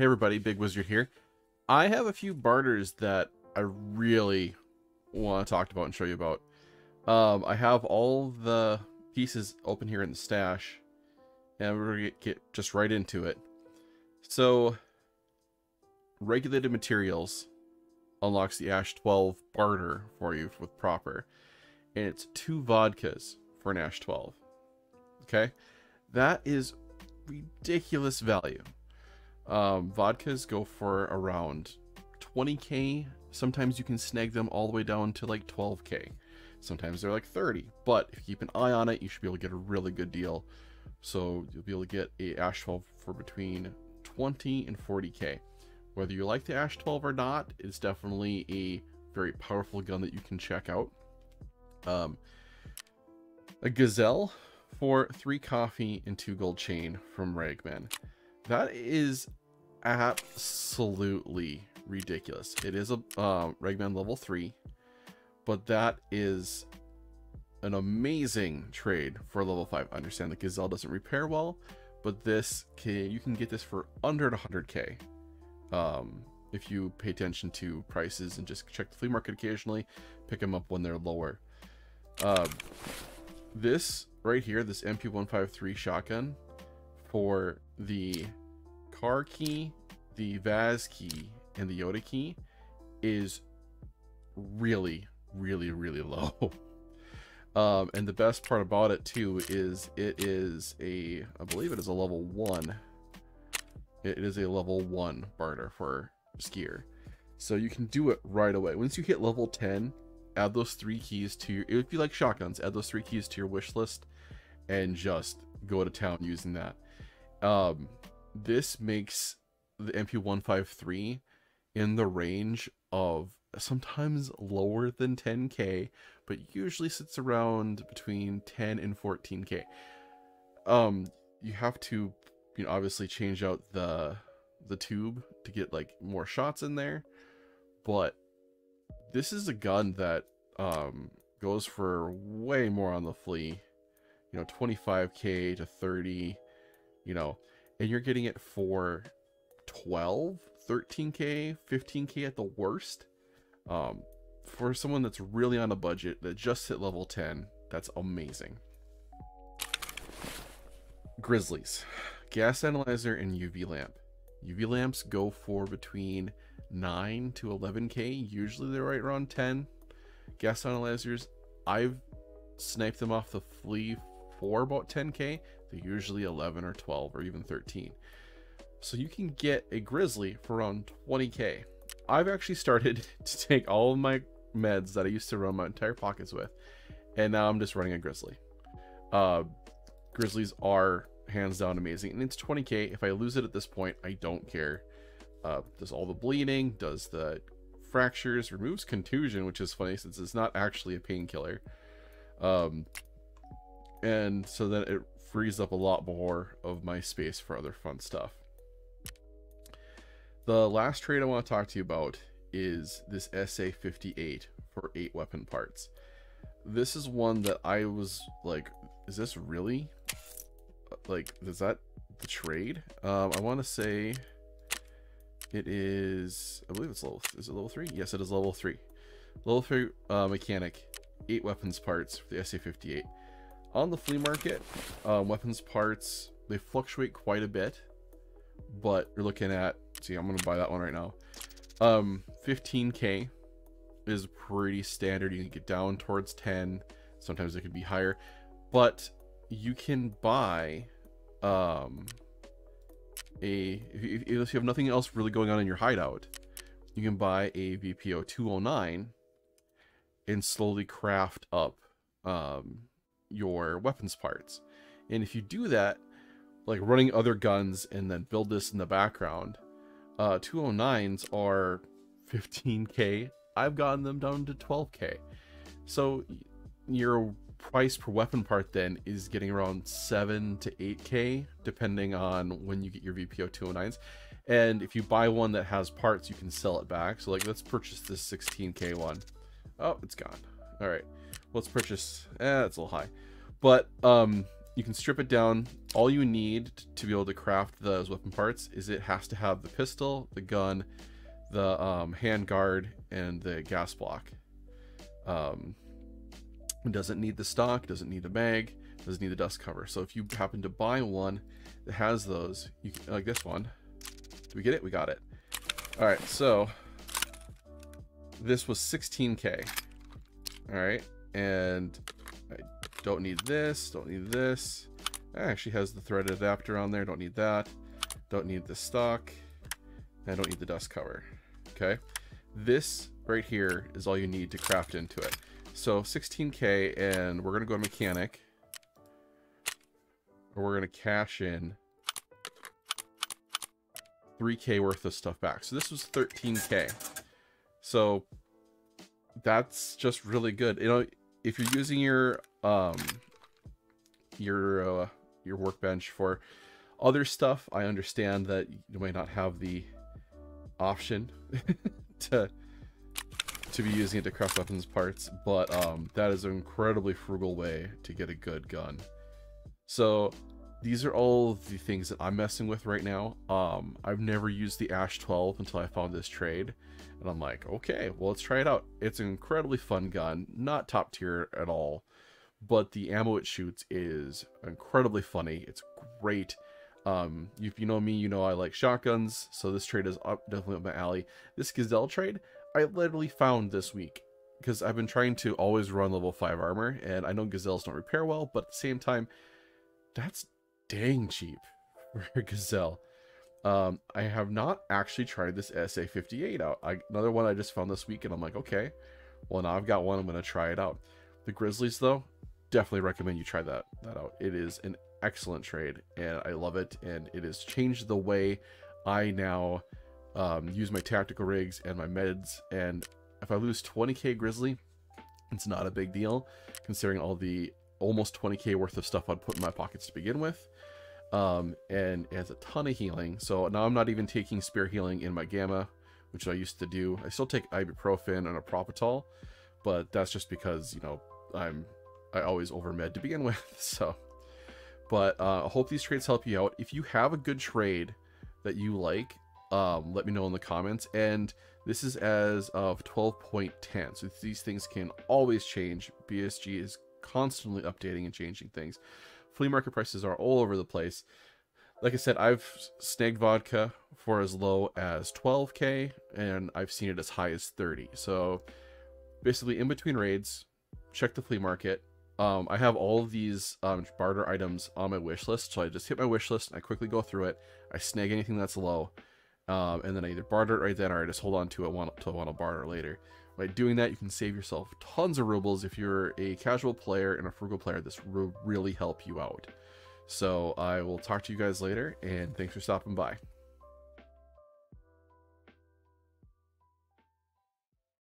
Hey everybody, Big Wizard here. I have a few barters that I really want to talk about and show you about. I have all the pieces open here in the stash, and we're going to get just right into it. So, regulated materials unlocks the Ash 12 barter for you with proper, and it's 2 vodkas for an Ash 12. Okay, that is ridiculous value. Vodkas go for around 20k. Sometimes you can snag them all the way down to like 12k. Sometimes they're like 30, but if you keep an eye on it, you should be able to get a really good deal. So you'll be able to get a Ash 12 for between 20 and 40k. Whether you like the Ash 12 or not, it's definitely a very powerful gun that you can check out. A Gzhel for 3 coffee and 2 gold chain from Ragman. That is absolutely ridiculous. It is a Ragman level 3, but that is an amazing trade for level 5. I understand that Gzhel doesn't repair well, but this you can get this for under 100k if you pay attention to prices and just check the flea market occasionally, pick them up when they're lower. This right here, this MP153 shotgun for the car key, the Vaz key, and the Yoda key is really low. And the best part about it too is it is a, I believe it is a level 1. It is a level 1 barter for skier, so you can do it right away. Once you hit level 10, add those 3 keys to your, if you like shotguns, add those 3 keys to your wish list and just go to town using that. This makes the MP153 in the range of sometimes lower than 10k, but usually sits around between 10 and 14k. You have to, you know, obviously change out the tube to get like more shots in there, but this is a gun that goes for way more on the flea, you know, 25k to 30, you know, and you're getting it for 12, 13k, 15k at the worst. For someone that's really on a budget that just hit level 10, that's amazing. Grizzlies, gas analyzer and UV lamp. UV lamps go for between 9 to 11k. Usually they're right around 10. Gas analyzers, I've sniped them off the flea for about 10k. They're usually 11 or 12 or even 13. So you can get a Grizzly for around 20k. I've actually started to take all of my meds that I used to run my entire pockets with, and now I'm just running a Grizzly. Grizzlies are hands down amazing, and it's 20k. If I lose it at this point, I don't care. Does all the bleeding, does the fractures, removes contusion, which is funny since it's not actually a painkiller. And so then it frees up a lot more of my space for other fun stuff. The last trade I want to talk to you about is this SA58 for 8 weapon parts. This is one that I was like, is this really? Like, is that the trade? I want to say it is, I believe it's level, is it level 3? Yes, it is level 3. Level 3 mechanic, 8 weapons parts for the SA58. On the flea market, weapons parts, they fluctuate quite a bit, but you're looking at, see, I'm going to buy that one right now. 15k is pretty standard. You can get down towards 10. Sometimes it could be higher, but you can buy if you have nothing else really going on in your hideout, you can buy a VPO 209 and slowly craft up your weapons parts. And if you do that, like running other guns and then build this in the background, 209s are 15k. I've gotten them down to 12k. So your price per weapon part then is getting around 7 to 8k depending on when you get your VPO 209s. And if you buy one that has parts, you can sell it back. So like, let's purchase this 16k one. Oh, it's gone. All right, let's purchase, it's a little high, but you can strip it down. All you need to be able to craft those weapon parts is it has to have the pistol, the gun, the hand guard, and the gas block. It doesn't need the stock, doesn't need a bag, doesn't need the dust cover. So if you happen to buy one that has those, you can, like this one. Did we get it? We got it. All right, so this was 16K. All right, and I don't need this, don't need this. It actually has the threaded adapter on there, don't need that. Don't need the stock, and I don't need the dust cover. Okay, this right here is all you need to craft into it. So 16K, and we're gonna go to mechanic, or we're gonna cash in 3K worth of stuff back. So this was 13K. So that's just really good. You know, if you're using your workbench for other stuff, I understand that you might not have the option to be using it to craft weapons parts, but that is an incredibly frugal way to get a good gun. So these are all the things that I'm messing with right now. I've never used the Ash 12 until I found this trade, and I'm like, okay, well, let's try it out. It's an incredibly fun gun, not top tier at all, but the ammo it shoots is incredibly funny. It's great. If you know me, you know I like shotguns, so this trade is definitely up my alley. This Gzhel trade, I literally found this week, because I've been trying to always run level 5 armor, and I know Gazelles don't repair well, but at the same time, that's dang cheap for Gzhel. I have not actually tried this SA58 out. Another one I just found this week, and I'm like, okay, well, now I've got one, I'm going to try it out. The Grizzlies, though, definitely recommend you try that out. It is an excellent trade, and I love it, and it has changed the way I now use my tactical rigs and my meds. And if I lose 20k Grizzly, it's not a big deal, considering all the almost 20k worth of stuff I'd put in my pockets to begin with. And it has a ton of healing, so now I'm not even taking spear healing in my gamma, which I used to do. I still take ibuprofen and a propofol, but that's just because, you know, I always overmed to begin with. So, but I hope these trades help you out. If you have a good trade that you like, let me know in the comments. And this is as of 12.10, so these things can always change. BSG is constantly updating and changing things. Flea market prices are all over the place. Like I said, I've snagged vodka for as low as 12k, and I've seen it as high as 30. So basically, in between raids, check the flea market. I have all of these barter items on my wish list, so I just hit my wish list and I quickly go through it. I snag anything that's low, and then I either barter it right then, or I just hold on to it until I want to barter later. By doing that, you can save yourself tons of rubles. If you're a casual player and a frugal player, this will really help you out. So I will talk to you guys later, and thanks for stopping by.